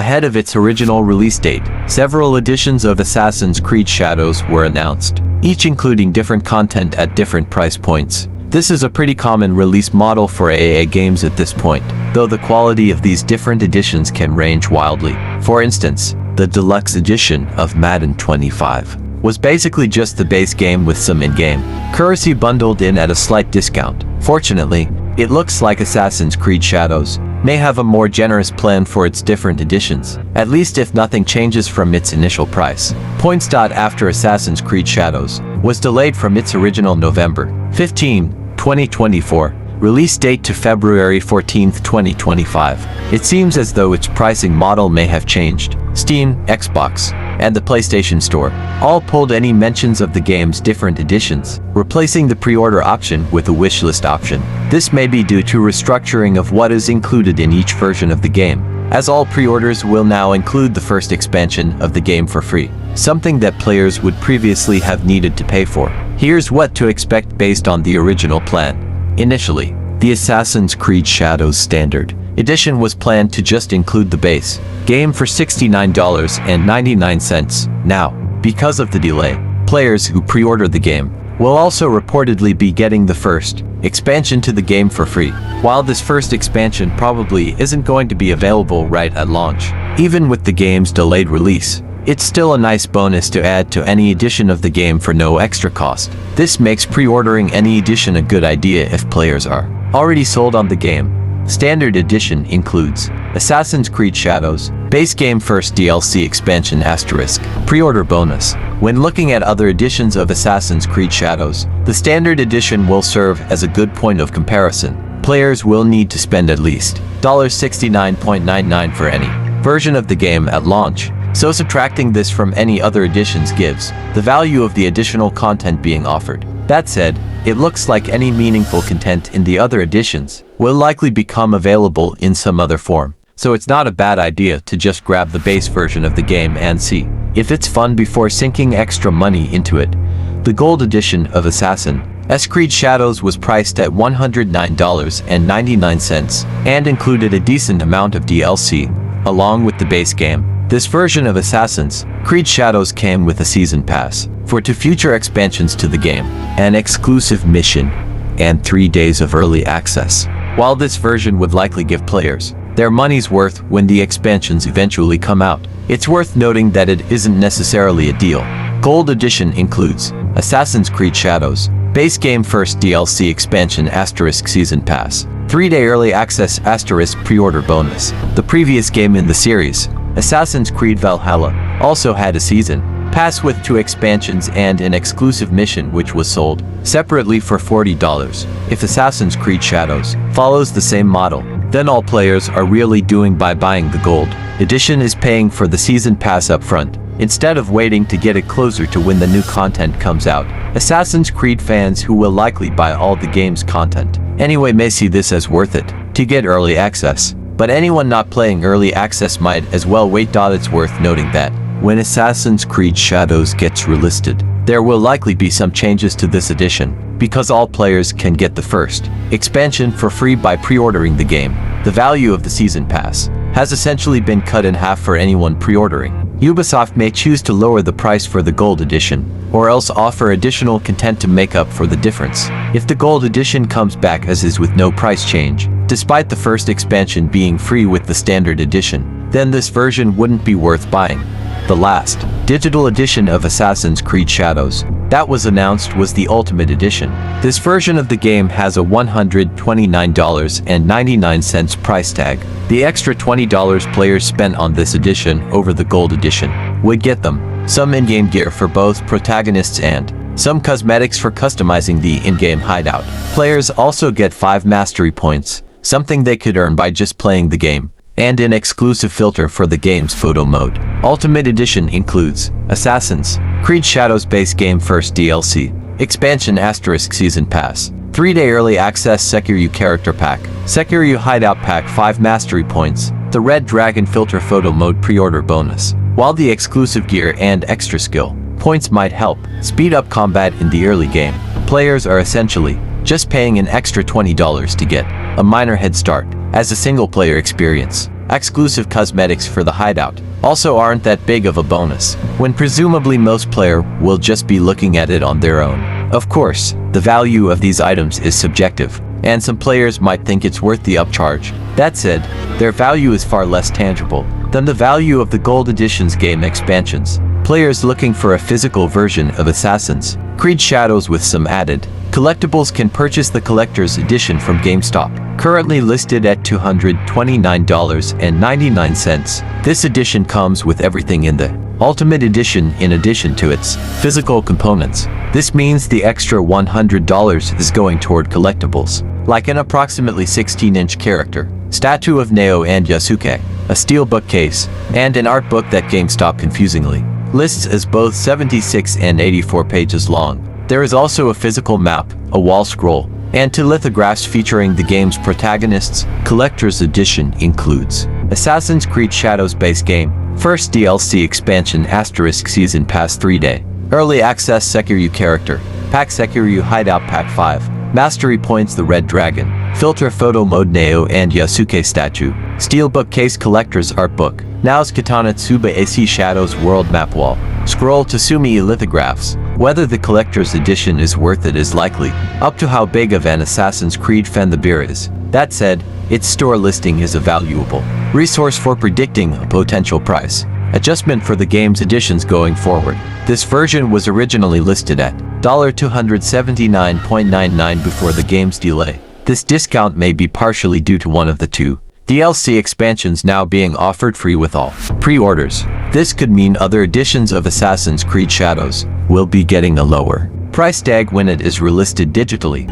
Ahead of its original release date, several editions of Assassin's Creed Shadows were announced, each including different content at different price points. This is a pretty common release model for AAA games at this point, though the quality of these different editions can range wildly. For instance, the deluxe edition of Madden 25 was basically just the base game with some in-game currency bundled in at a slight discount. Fortunately, it looks like Assassin's Creed Shadows may have a more generous plan for its different editions, at least if nothing changes from its initial price. Points. After Assassin's Creed Shadows was delayed from its original November 15, 2024, release date to February 14, 2025, it seems as though its pricing model may have changed. Steam, Xbox, and the PlayStation Store all pulled any mentions of the game's different editions, replacing the pre-order option with a wishlist option. This may be due to restructuring of what is included in each version of the game, as all pre-orders will now include the first expansion of the game for free, something that players would previously have needed to pay for. Here's what to expect based on the original plan. Initially, the Assassin's Creed Shadows Standard Edition was planned to just include the base game for $69.99. Now, because of the delay, players who pre-order the game will also reportedly be getting the first expansion to the game for free. While this first expansion probably isn't going to be available right at launch, even with the game's delayed release, it's still a nice bonus to add to any edition of the game for no extra cost. This makes pre-ordering any edition a good idea if players are already sold on the game. Standard Edition includes Assassin's Creed Shadows, base game first DLC expansion asterisk, pre-order bonus. When looking at other editions of Assassin's Creed Shadows, the Standard Edition will serve as a good point of comparison. Players will need to spend at least $69.99 for any version of the game at launch. So subtracting this from any other editions gives the value of the additional content being offered. That said, it looks like any meaningful content in the other editions will likely become available in some other form. So it's not a bad idea to just grab the base version of the game and see if it's fun before sinking extra money into it. The Gold Edition of Assassin's Creed Shadows was priced at $109.99 and included a decent amount of DLC along with the base game. This version of Assassin's Creed Shadows came with a season pass for 2 future expansions to the game, an exclusive mission, and 3 days of early access. While this version would likely give players their money's worth when the expansions eventually come out, it's worth noting that it isn't necessarily a deal. Gold Edition includes Assassin's Creed Shadows, base game first DLC expansion asterisk season pass, 3-day early access asterisk pre-order bonus. The previous game in the series, Assassin's Creed Valhalla, also had a season pass with 2 expansions and an exclusive mission which was sold separately for $40. If Assassin's Creed Shadows follows the same model, then all players are really doing by buying the Gold Edition is paying for the season pass up front, instead of waiting to get it closer to when the new content comes out. Assassin's Creed fans who will likely buy all the game's content anyway may see this as worth it to get early access. But anyone not playing early access might as well wait. It's worth noting that when Assassin's Creed Shadows gets relisted, there will likely be some changes to this edition, because all players can get the first expansion for free by pre-ordering the game. The value of the season pass has essentially been cut in half for anyone pre-ordering. Ubisoft may choose to lower the price for the Gold Edition, or else offer additional content to make up for the difference. If the Gold Edition comes back as is with no price change, despite the first expansion being free with the Standard Edition, then this version wouldn't be worth buying. The last digital edition of Assassin's Creed Shadows that was announced was the Ultimate Edition. This version of the game has a $129.99 price tag. The extra $20 players spent on this edition over the Gold Edition would get them some in-game gear for both protagonists and some cosmetics for customizing the in-game hideout. Players also get 5 mastery points, something they could earn by just playing the game, and an exclusive filter for the game's photo mode. Ultimate Edition includes Assassin's Creed Shadows base game first DLC, expansion asterisk season pass, 3-day early access Sekiryu character pack, Sekiryu hideout pack 5 mastery points, the Red Dragon filter photo mode pre-order bonus. While the exclusive gear and extra skill points might help speed up combat in the early game, players are essentially just paying an extra $20 to get a minor head start as a single-player experience. exclusive cosmetics for the hideout also aren't that big of a bonus, when presumably most player will just be looking at it on their own. Of course, the value of these items is subjective, and some players might think it's worth the upcharge. That said, their value is far less tangible than the value of the Gold Edition's game expansions. Players looking for a physical version of Assassin's Creed Shadows with some added collectibles can purchase the Collector's Edition from GameStop, currently listed at $229.99. This edition comes with everything in the Ultimate Edition in addition to its physical components. This means the extra $100 is going toward collectibles, like an approximately 16-inch character, statue of Neo and Yasuke, a steel bookcase, and an art book that GameStop confusingly lists as both 76 and 84 pages long. There is also a physical map, a wall scroll, and two lithographs featuring the game's protagonists. Collector's Edition includes Assassin's Creed Shadows base game, first DLC expansion * Season Pass 3-day, Early Access Sekiryu character, Pack Sekiryu Hideout Pack 5, Mastery Points The Red Dragon, Filter Photo Mode Neo and Yasuke statue, Steel Bookcase Collector's Art Book, Nao's Katana Tsuba AC Shadows World Map Wall, Scroll Tsumi lithographs. Whether the Collector's Edition is worth it is likely up to how big of an Assassin's Creed fan the beer is. That said, its store listing is a valuable resource for predicting a potential price adjustment for the game's editions going forward. This version was originally listed at $279.99 before the game's delay. This discount may be partially due to one of the two DLC expansions now being offered free with all pre-orders. This could mean other editions of Assassin's Creed Shadows will be getting a lower price tag when it is relisted digitally.